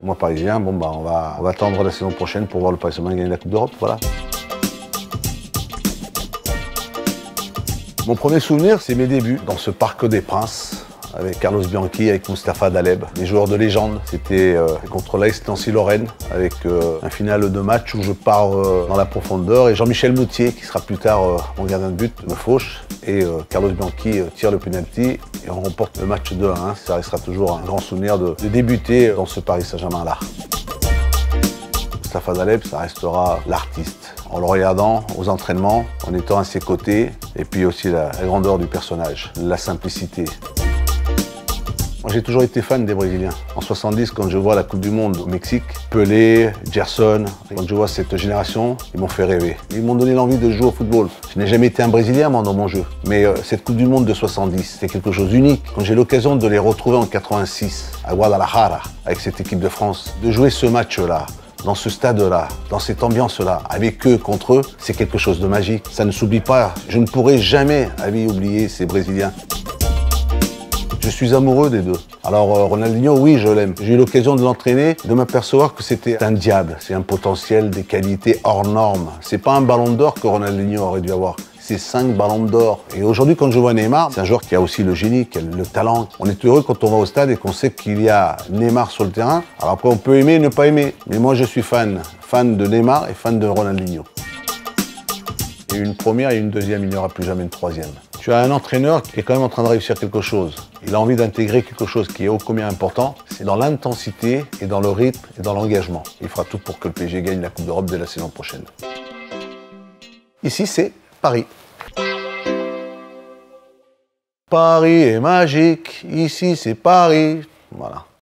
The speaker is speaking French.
Moi, parisien, bon, bah, on va attendre la saison prochaine pour voir le Paris Saint-Germain gagner la Coupe d'Europe, voilà. Mon premier souvenir, c'est mes débuts dans ce Parc des Princes, avec Carlos Bianchi, avec Mustapha Daleb, des joueurs de légende. C'était contre l'AS Nancy-Lorraine, avec un final de match où je pars dans la profondeur et Jean-Michel Moutier, qui sera plus tard mon gardien de but, me fauche. Et Carlos Bianchi tire le penalty et on remporte le match 2-1. Ça restera toujours un grand souvenir de débuter dans ce Paris Saint-Germain-là. Mustapha Daleb, ça restera l'artiste. En le regardant aux entraînements, en étant à ses côtés, et puis aussi la grandeur du personnage, la simplicité. Moi, j'ai toujours été fan des Brésiliens. En 70, quand je vois la Coupe du Monde au Mexique, Pelé, Gerson, quand je vois cette génération, ils m'ont fait rêver. Ils m'ont donné l'envie de jouer au football. Je n'ai jamais été un Brésilien, moi, dans mon jeu. Mais cette Coupe du Monde de 70, c'est quelque chose d'unique. Quand j'ai l'occasion de les retrouver en 86, à Guadalajara, avec cette équipe de France, de jouer ce match-là, dans ce stade-là, dans cette ambiance-là, avec eux, contre eux, c'est quelque chose de magique. Ça ne s'oublie pas. Je ne pourrai jamais oublier ces Brésiliens. Je suis amoureux des deux. Alors Ronaldinho, oui, je l'aime. J'ai eu l'occasion de l'entraîner, de m'apercevoir que c'était un diable. C'est un potentiel, des qualités hors normes. C'est pas un ballon d'or que Ronaldinho aurait dû avoir. C'est 5 ballons d'or. Et aujourd'hui, quand je vois Neymar, c'est un joueur qui a aussi le génie, qui a le talent. On est heureux quand on va au stade et qu'on sait qu'il y a Neymar sur le terrain. Alors après, on peut aimer, ne pas aimer. Mais moi, je suis fan de Neymar et fan de Ronaldinho. Il y a eu une première et une deuxième, il n'y aura plus jamais une troisième. Tu as un entraîneur qui est quand même en train de réussir quelque chose. Il a envie d'intégrer quelque chose qui est ô combien important. C'est dans l'intensité et dans le rythme et dans l'engagement. Il fera tout pour que le PSG gagne la Coupe d'Europe dès la saison prochaine. Ici, c'est Paris. Paris est magique. Ici, c'est Paris. Voilà.